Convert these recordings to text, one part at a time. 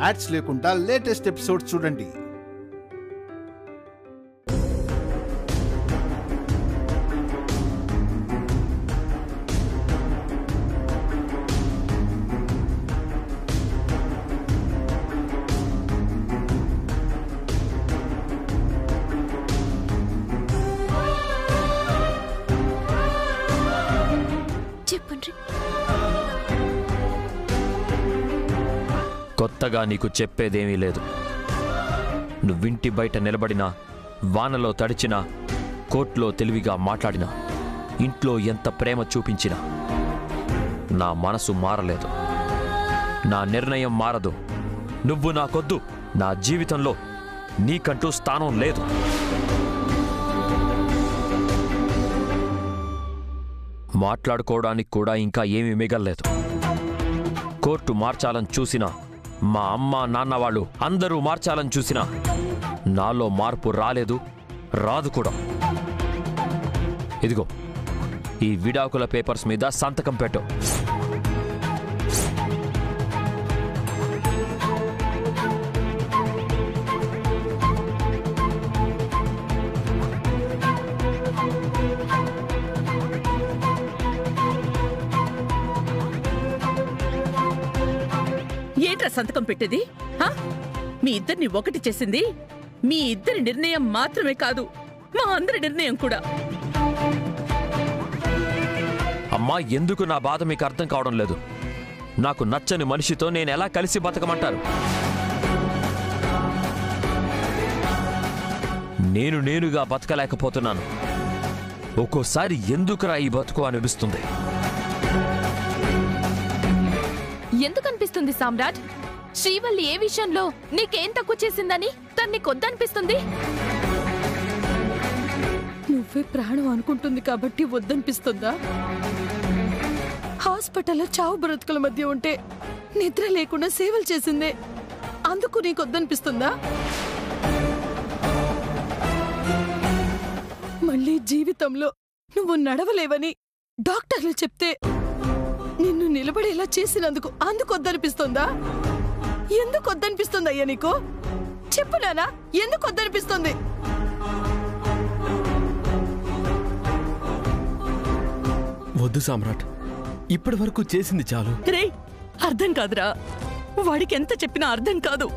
Ads లేకుండా latest episode చూడండి. కొత్తగా నీకు చెప్పేదేమీ లేదు. నువ్వింటి బయట నిలబడినా, వానలో తడిచినా, కోర్టులో తెలివిగా మాట్లాడినా, ఇంట్లో ఎంత ప్రేమ చూపించినా నా మనసు మారలేదు. నా నిర్ణయం మారదు. నువ్వు నాకొద్దు. నా జీవితంలో నీకంటూ స్థానం లేదు. మాట్లాడుకోవడానికి కూడా ఇంకా ఏమీ మిగల్లేదు. కోర్టు మార్చాలని చూసినా, మా అమ్మ నాన్న వాళ్ళు అందరూ మార్చాలని చూసినా నాలో మార్పు రాలేదు, రాదు కూడా. ఇదిగో ఈ విడాకుల పేపర్స్ మీద సంతకం పెట్టు. ఏంట్రా సంతకం పెట్టేది? మీ ఇద్దరిని ఒకటి చేసింది మీ ఇద్దరి నిర్ణయం మాత్రమే కాదు, మా అందరి నిర్ణయం కూడా. అమ్మా, ఎందుకు నా బాధ మీకు అర్థం కావడం లేదు? నాకు నచ్చని మనిషితో నేను ఎలా కలిసి బతకమంటారు? నేనుగా బతకలేకపోతున్నాను. ఒక్కోసారి ఎందుకురా ఈ బతుకు అనిపిస్తుంది. ఎందుకు అనిపిస్తుంది సామ్రాట్? శ్రీవల్లి ఏ విషయంలో నీకేం తక్కువ చేసిందని తన్ని కొద్దనిపిస్తుంది? నువ్వే ప్రాణం అనుకుంటుంది కాబట్టి వద్దనిపిస్తుందా? హాస్పిటల్లో చావు బ్రతుకుల మధ్య ఉంటే నిద్ర లేకుండా సేవలు చేసిందే, అందుకు నీకు వద్దనిపిస్తుందా? మళ్ళీ జీవితంలో నువ్వు నడవలేవని డాక్టర్లు చెప్తే నిన్ను నిలబడేలా చేసినందుకు అందుకు వద్దనిపిస్తుందా? ఎందుకు వద్దనిపిస్తుందయ్యా నీకు? చెప్పు నానా, ఎందుకు వద్దనిపిస్తుంది? వద్దు సామ్రాట్, ఇప్పటి వరకు చేసింది చాలు. రే, అర్థం కాదురా. వాడికి ఎంత చెప్పినా అర్థం కాదు.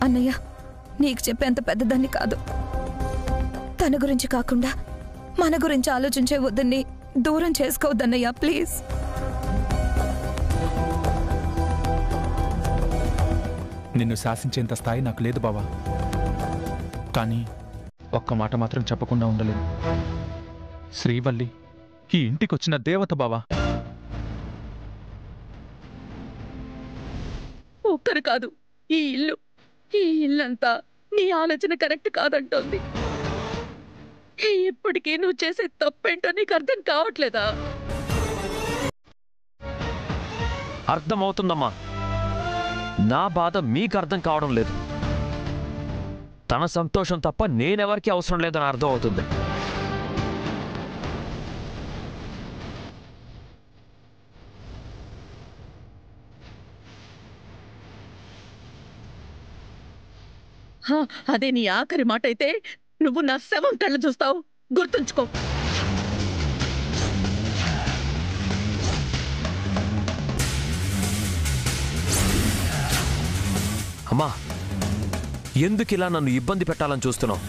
అన్నయ్య, నీకు చెప్పేంత పెద్దదాన్ని కాదు. తన గురించి కాకుండా మన గురించి ఆలోచించే వద్దని దూరం చేసుకోవద్దన్నయ్యా, ప్లీజ్. నిన్ను శాసించేంత స్థాయి నాకు లేదు బావా. కానీ ఒక్క మాట మాత్రం చెప్పకుండా ఉండలేదు. శ్రీవల్లి ఈ ఇంటికొచ్చిన దేవత బావా. ఒక్కరు కాదు, ఈ ఇల్లంతా నీ ఆలోచన కరెక్ట్ కాదంటోంది. ఇప్పటికీ నువ్వు చేసే తప్పేంటో నీకు అర్థం కావట్లేదా? అర్థమవుతుందమ్మా. నా బాధ మీకు అర్థం కావడం లేదు. తన సంతోషం తప్ప నేనెవరికి అవసరం లేదని అర్థం అవుతుంది. అదే నీ ఆఖరి మాట అయితే నువ్వు నా శవం కళ్ళు చూస్తావు, గుర్తుంచుకో. అమ్మా, ఎందుకిలా నన్ను ఇబ్బంది పెట్టాలని చూస్తున్నావు?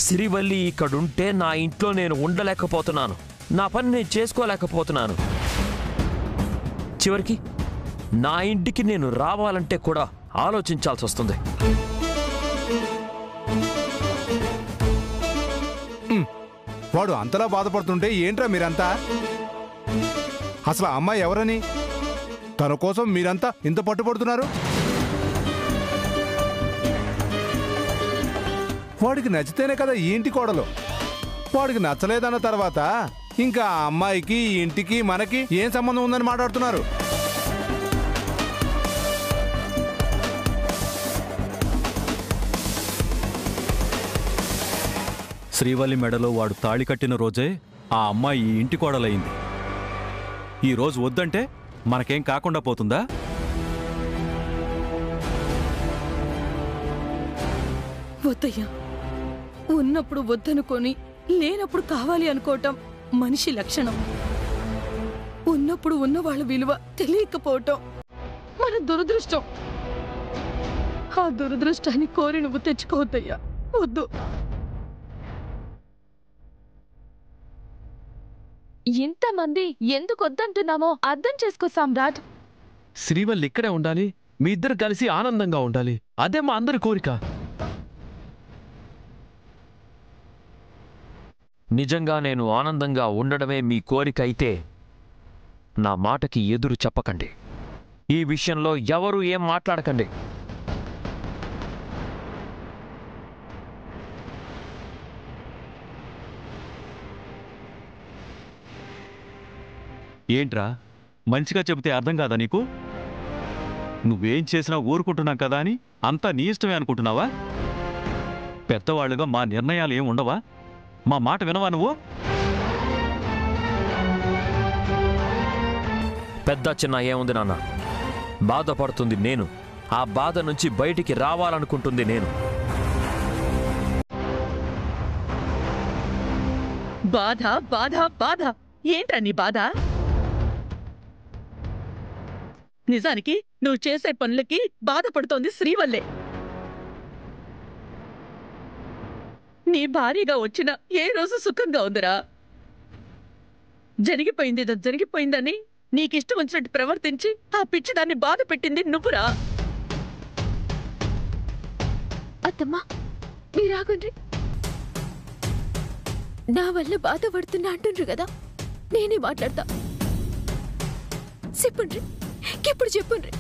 శ్రీవల్లి ఇక్కడుంటే నా ఇంట్లో నేను ఉండలేకపోతున్నాను, నా పని నేను చేసుకోలేకపోతున్నాను. చివరికి నా ఇంటికి నేను రావాలంటే కూడా ఆలోచించాల్సి వస్తుంది. వాడు అంతలా బాధపడుతుంటే ఏంట్రా మీరంతా? అసలు ఆ అమ్మాయి ఎవరని తన కోసం మీరంతా ఇంత పట్టుపడుతున్నారు? వాడికి నచ్చితేనే కదా ఈ ఇంటి కోడలు. వాడికి నచ్చలేదన్న తర్వాత ఇంకా ఆ అమ్మాయికి ఈ ఇంటికి మనకి ఏం సంబంధం ఉందని మాట్లాడుతున్నారు? శ్రీవల్లి మెడలో వాడు తాళి కట్టిన రోజే ఆ అమ్మాయి ఈ ఇంటి కోడలైంది. ఈ రోజు వద్దంటే మనకేం కాకుండా పోతుందా? వద్దయ్యా, ఉన్నప్పుడు వద్దనుకొని లేనప్పుడు కావాలి అనుకోవటం మనిషి లక్షణం. ఉన్నప్పుడు ఉన్న వాళ్ళ విలువ తెలియకపోవటం మన దురదృష్టం. ఆ దురదృష్టాన్ని కోరి నువ్వు తెచ్చుకోవద్దయ్యా, వద్దు. ఇంతమంది ఎందుకు వద్దంటున్నామో అర్థం చేసుకో సామ్రాట్. శ్రీవల్లి ఇక్కడే ఉండాలి, మీ ఇద్దరు కలిసి ఆనందంగా ఉండాలి, అదే మా అందరి కోరిక. నిజంగా నేను ఆనందంగా ఉండడమే మీ కోరిక అయితే నా మాటకి ఎదురు చెప్పకండి. ఈ విషయంలో ఎవరూ ఏం మాట్లాడకండి. ఏంట్రా, మంచిగా చెబితే అర్థం కాదా నీకు? నువ్వేం చేసినా ఊరుకుంటున్నాం కదా అని అంతా నీ ఇష్టమే అనుకుంటున్నావా? పెద్దవాళ్ళుగా మా నిర్ణయాలు ఏం ఉండవా? మా మాట వినవా నువ్వు? పెద్ద చిన్న ఏముంది నాన్న, బాధపడుతుంది నేను, ఆ బాధ నుంచి బయటికి రావాలనుకుంటుంది నేను. బాధ బాధ బాధ ఏంట్రా నీ బాధ? నిజానికి నువ్వు చేసే పనులకి బాధపడుతోంది శ్రీవల్లే. నీ భార్యగా వచ్చిన ఏ రోజు సుఖంగా ఉందిరా? జరిగిపోయిందని నీకిష్టం వచ్చినట్టు ప్రవర్తించి ఆ పిచ్చిదాన్ని బాధ పెట్టింది నువ్వురా. అత్తమ్మా, మీరాగుండ్రి. నా వల్ల బాధపడుతున్నా అంటుండ్రు కదా, నేనే మాట్లాడతా. చెప్పుండ్రి, ఇప్పుడు చెప్పుండ్రి,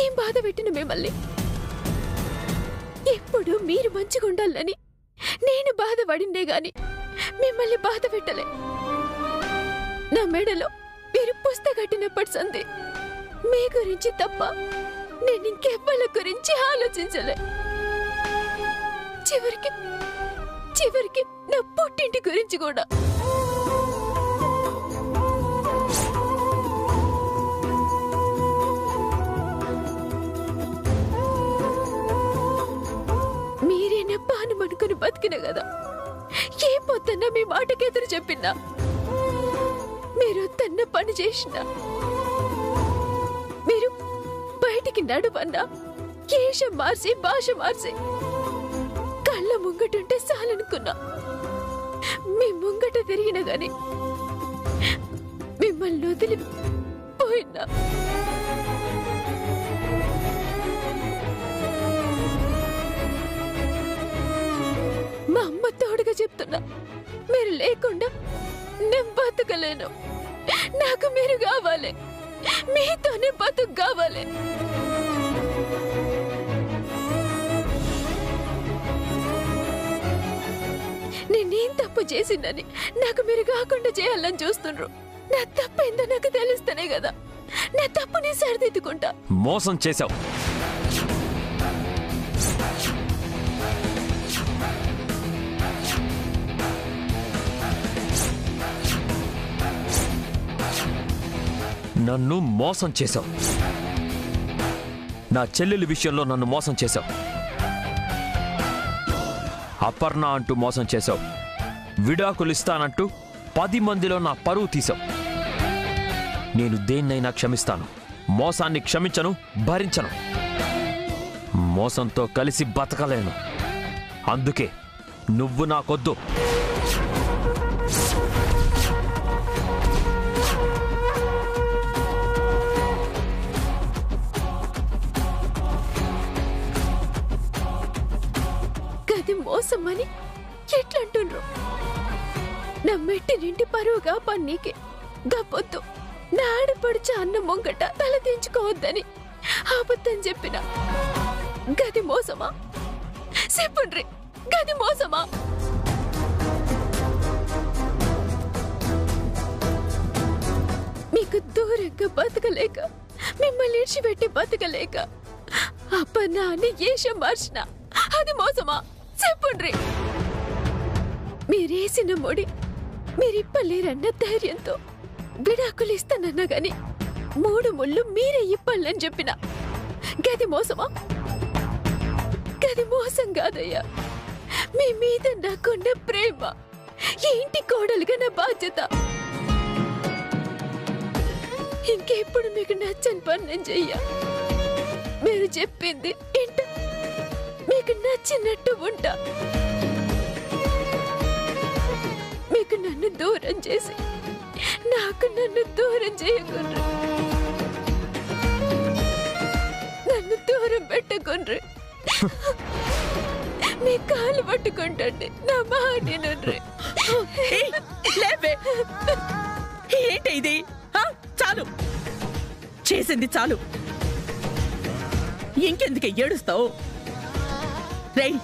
ఏం బాధ పెట్టిన మిమ్మల్ని? ఎప్పుడు మీరు మంచిగా ఉండాలని నేను బాధపడిందే గాని మిమ్మల్ని బాధ పెట్టలే. నా మెడలో మీరు పుస్తకట్టినప్పటి సంది మీ గురించి తప్ప నేను ఇంకెవ్వళ్ళ గురించి ఆలోచించలే. చివరికి నా పుట్టింటి గురించి కూడా. మీరేనా పానమనుకుని బతికిన కదా, ఏ పొద్దున్న మీ మాటకి ఎదురు చెప్పినా, మీరు తన్న పని చేసినా, మీరు బయటికి నడువన్నా, కేశం మార్చి భాష మార్చి కళ్ళ ముంగటుంటే చాలనుకున్నా. మీ ముంగట తిరిగిన గాని మిమ్మల్ని వదిలి పోయినా. మా అమ్మ తోడుగా చెప్తున్నా, మీరు లేకుండా నేను బతకలేను. నాకు మీరు కావాలి, మీతోనే బతుకు కావాలి. నేనేం తప్పు చేసిందని నాకు మీరు కాకుండా చేయాలని చూస్తుండ్రు. నా తప్పు ఏందో నాకు తెలుస్తేనే కదా నా తప్పుని సరిదిద్దుకుంటా. మోసం చేశావు. నన్ను మోసం చేశావు. నా చెల్లెలి విషయంలో నన్ను మోసం చేశావు. అపర్ణ అంటూ మోసం చేశావు. విడాకులిస్తానంటూ 10 మందిలో నా పరువు తీశావు. నేను దేన్నైనా క్షమిస్తాను, మోసాన్ని క్షమించను, భరించను. మోసంతో కలిసి బతకలేను. అందుకే నువ్వు నాకొద్దు. గది మోసం అని ఎట్లంటుండ్రు? నా మెట్టి నింటి పరువుగా పన్నీకే గప్పొద్దు. నా ఆడపడుచ అన్న ముంగట తల దించుకోవద్దని అబద్ధం చెప్పిన గది మోసమా? చెప్పుండ్రి, గది మోసమా? మీకు దూరంగా బతకలేక, మిమ్మల్ని ఇడిచిపెట్టి బతకలేక అప్పన్న అని ఏషం మార్చిన అది మోసమా? చెప్పుండ్రి. మీరేసిన ముడి మీరిప్పలేరన్న ధైర్యంతో విడాకులు ఇస్తానన్నా గాని 3 ముళ్ళు మీరే ఇప్పాలని చెప్పిన గది మోసమా? గది మోసం కాదయ్యా. మీ మీద నాకున్న ప్రేమ, ఈ ఇంటి కోడలుగా నా బాధ్యత. ఇంకెప్పుడు మీకు నచ్చని పని నేను చెయ్య. మీరు చెప్పింది ఇంట మీకు నచ్చినట్టు ఉంటా. మీకు నన్ను దూరం చేసి నాకు నన్ను దూరం చేయకుండ్రు, నన్ను దూరం పెట్టకుండ్రు. మీ కాలు పట్టుకుంటండి, నా మాట నుండ్రి. ఏంటి ఇది? చాలు, చేసింది చాలు. ఇంకెందుకే ఏడుస్తావు? రేయ్,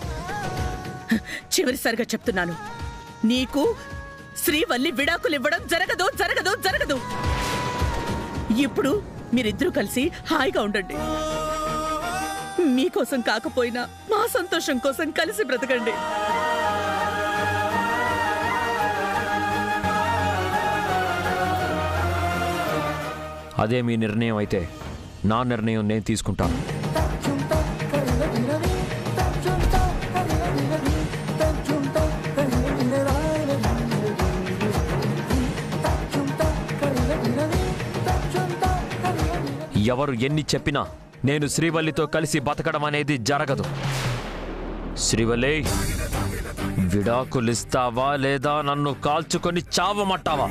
చివరిసారిగా చెప్తున్నాను, నీకు శ్రీవల్లి విడాకులు ఇవ్వడం జరగదు జరగదు జరగదు. ఇప్పుడు మీరిద్దరూ కలిసి హాయిగా ఉండండి. మీకోసం కాకపోయినా మా సంతోషం కోసం కలిసి బ్రతకండి. అదే మీ నిర్ణయం అయితే నా నిర్ణయం నేను తీసుకుంటాను. ఎవరు ఎన్ని చెప్పినా నేను శ్రీవల్లితో కలిసి బతకడం అనేది జరగదు. శ్రీవల్లి, విడాకులిస్తావా లేదా నన్ను కాల్చుకొని చావమంటావా?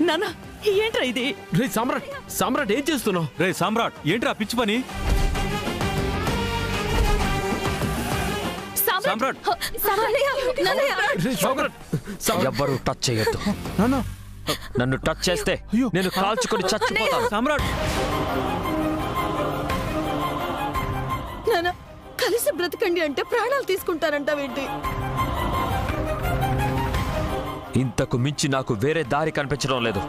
నానా, ఏంట్రా ఇది? రే సామ్రాట్, సామ్రాట్ ఏం చేస్తున్నావు? రే సామ్రాట్, ఏంట్రా పిచ్చి పని? సామ్రాట్, ఎవ్వరూ టచ్ చేయొద్దు. నన్ను టచ్ చేస్తే నేను కాల్చుకొని చచ్చిపోతాను. సామ్రాట్, నాన్న, కలిసి బ్రతకండి అంటే ప్రాణాలు తీసుకుంటారంటావేంటి? ఇంతకు మించి నాకు వేరే దారి కనిపించడం లేదు.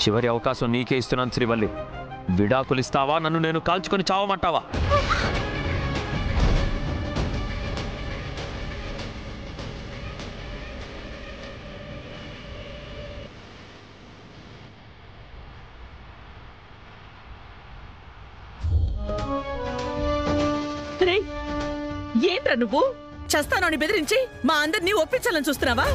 చివరి అవకాశం నీకే ఇస్తున్నాను శ్రీవల్లి. విడాకులిస్తావా, నన్ను నేను కాల్చుకొని చావమంటావా? ఏంట్రా నువ్వు? చేస్తానని బెదిరించి మా అందరినీ ఒప్పించాలని చూస్తున్నావా?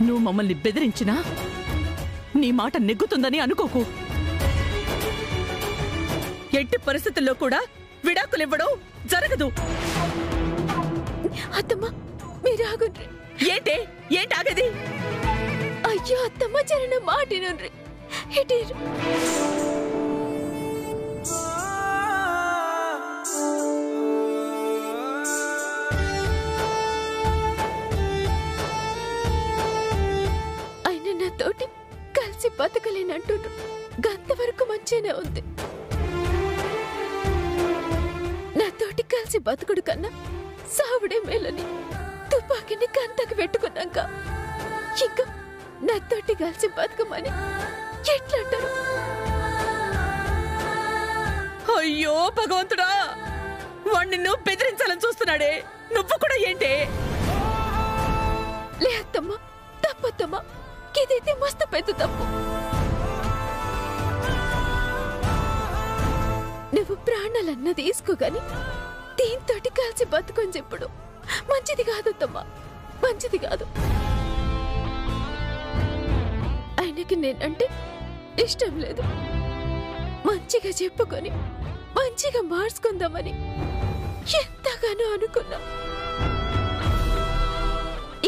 నువ్వు మమ్మల్ని బెదిరించినా నీ మాట నెగ్గుతుందని అనుకోకు. ఎట్టి పరిస్థితుల్లో కూడా విడాకులివ్వడం జరగదు. అత్తమ్మ, మీరు ఆగుండ్రి. ఏంటి ఆగేది? అయ్యో అత్తమ్మ, జరన మాటినుండ్రి. ఇటీరు ఆయన నాతోటి కలిసి బతకలేనంటుండ్రు. గంతవరకు మంచిగానే ఉంది. నాతోటి కలిసి బతుకుడు కన్నా సావుడే మేలని తుపాకీని కంతకు పెట్టుకున్నాక ఇంకా నాతోటి కలిసి బతుకమని ఎట్లంటారు? అయ్యో భగవంతుడా, వాణ్ణి నువ్వు బెదిరించాలని చూస్తున్నాడే, నువ్వు కూడా ఏంటి? లే అత్తమ్మ, తప్పత్తమ్మ, ఇదైతే మస్తు పెద్ద తప్పు. నువ్వు ప్రాణాలన్నా తీసుకోగాని దీంతోటి కలిసి బతుకొని చెప్పుడు మంచిది కాదత్తమ్మా, మంచిది కాదు. ఆయనకి నేనంటే ఇష్టం లేదు. మంచిగా చెప్పుకొని మంచిగా మార్చుకుందామని ఎంతగానో అనుకున్నా.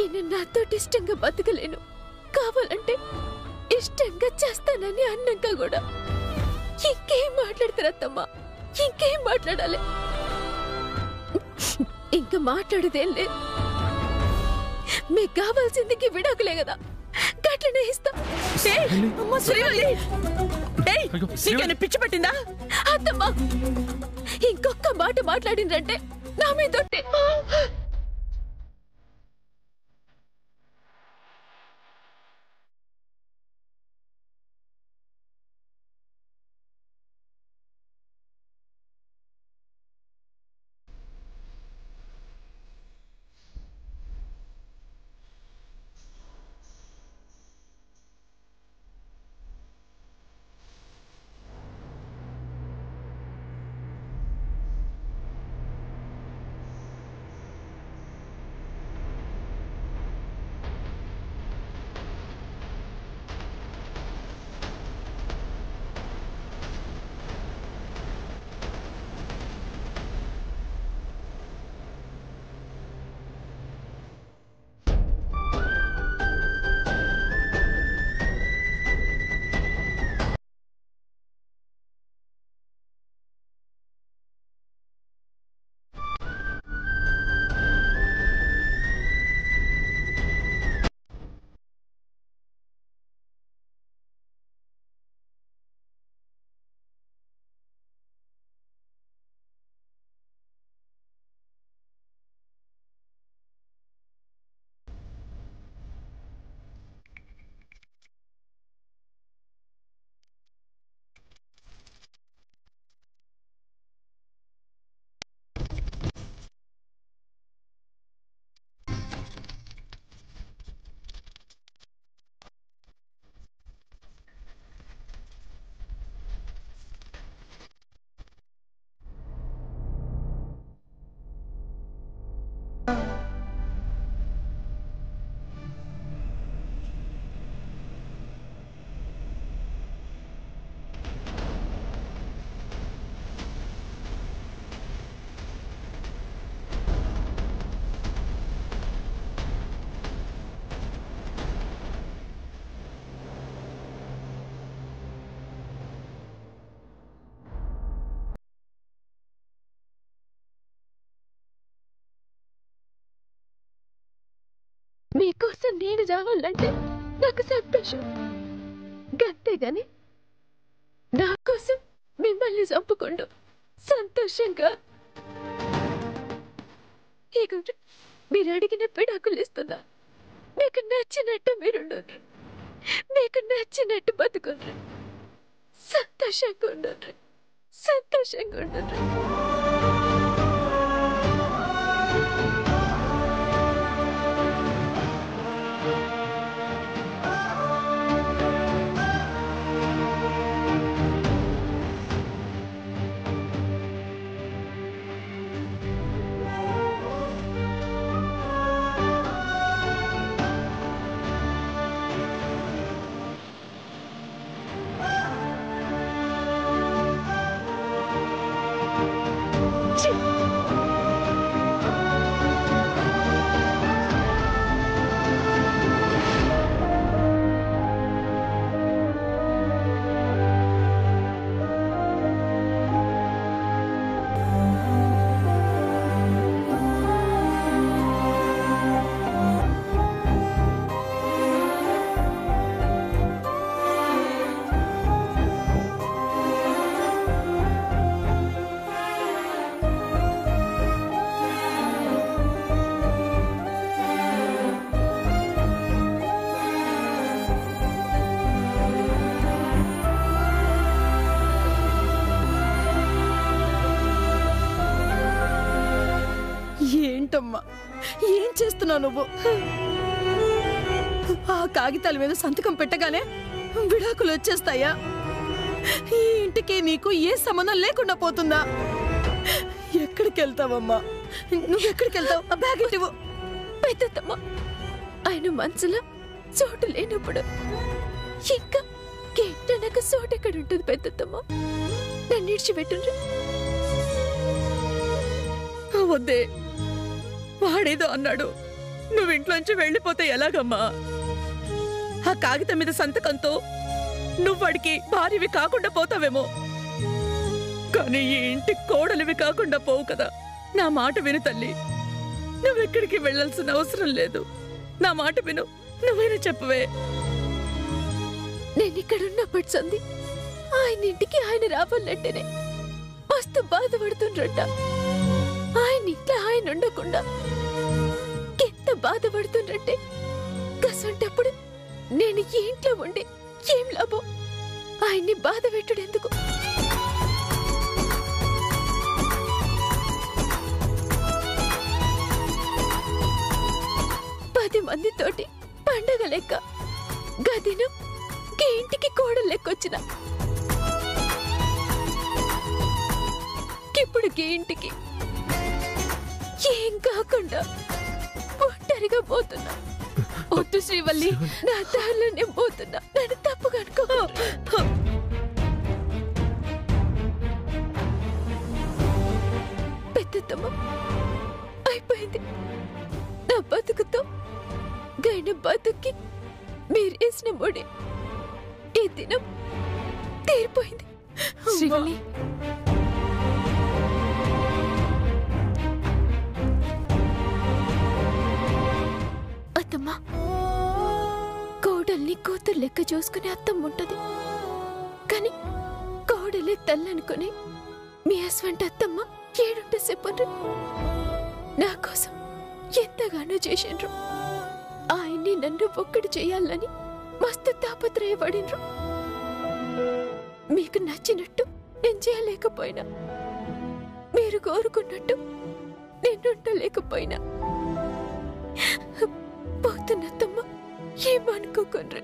ఈయన నాతోటి ఇష్టంగా బతకలేను, కావాలంటే ఇష్టంగా చేస్తానని అన్నాక కూడా ఇంకేం మాట్లాడతారత్తమ్మా, ఇంకేం మాట్లాడాలి? ఇంకా మాట్లాడేదేం లేదు. మీకు కావాల్సింది విడాకులే కదా, గట్లనే ఇస్తా. పిచ్చి పట్టిందా అత్తమ్మా? ఇంకొక మాట మాట్లాడిందంటే నా మీద మళ్ళీ రావాలంటే నాకు సంతోషం. గంతేగాని నా కోసం మిమ్మల్ని చంపుకుంటూ సంతోషంగా ఇక మీరు అడిగిన విడాకులు ఇస్తున్నా. మీకు నచ్చినట్టు మీరుండండి, మీకు నచ్చినట్టు బతుకుండ్రి, సంతోషంగా ఉండండి, సంతోషంగా ఉండండి. ఏంటమ్మా, ఏం చేస్తున్నావు నువ్వు? ఆ కాగితాల మీద సంతకం పెట్టగానే విడాకులు వచ్చేస్తాయా? ఈ ఇంటికి నీకు ఏ సంబంధం లేకుండా పోతుందా? ఎక్కడికి వెళ్తావమ్మా? నువ్వెక్కడికి వెళ్తావు? ఆ బ్యాగ్ ఇవ్వు. పెద్దమ్మా, ఆయన మనసులో చోటు లేనప్పుడు ఇంకా నాకు చోటు ఎక్కడ ఉంటుంది? పెద్దమ్మా, నన్ను ఇడిచిపెట్టుండ్రు. వద్దే, వాడేదో అన్నాడు, నువ్వు ఇంట్లోంచి వెళ్ళిపోతే ఎలాగమ్మా? ఆ కాగితం మీద సంతకంతో నువ్వు వాడికి భార్యవి కాకుండా పోతావేమో, కానీ ఈ ఇంటి కోడలివి కాకుండా పోవు కదా. నా మాట విను తల్లి, నువ్వెక్కడికి వెళ్ళాల్సిన అవసరం లేదు. నా మాట విను, నువ్వైనా చెప్పవే. నేను ఇక్కడ ఉన్నప్పటి సంది ఆయన ఇంటికి ఆయన రావాలంటేనే మస్తు బాధపడుతుండ్రట. ఆయన ఇంట్లో ఆయన ఉండకుండా ఎంత బాధపడుతుండ్రంటే, కసంటప్పుడు నేను ఈ ఇంట్లో ఉండి ఏం లాభం? ఆయన్ని బాధ పెట్టుడెందుకు? పది మందితోటి పండగ లెక్క గదిను ఈ ఇంటికి కోడలు లెక్కొచ్చిన, ఇప్పుడు ఈ ఇంటికి ఏం కాకుండా ఒంటరిగా పోతున్నా. వద్దు శ్రీవల్లి, నా దారిలో నేను పోతున్నా, నన్ను తప్పుగా అనుకో. పెద్దమ్మ, అయిపోయింది నా బతుకుతో. గైన బతుకి మీరు వేసిన ముడి ఈ దినం తీరిపోయింది. శ్రీవల్లి, అత్తమ్మా, కోడల్ని కూతురు లెక్క చూసుకునే అత్తమ్మ ఉంటది, కానీ కోడలే తల్లనుకుని మీ అస్వంటి అత్తమ్మ ఏడుంటే చెప్పండ్రు. నా కోసం ఎంతగానో చేసిండ్రు. ఆయన్ని నన్ను ఒక్కటి చేయాలని మస్తు తాపత్రయపడినరు. మీకు నచ్చినట్టు నేను చేయలేకపోయినా, మీరు కోరుకున్నట్టు నేను ఉండలేకపోయినా, పోతున్నత్తమ్మ ఏమనుకోకుండ్రు.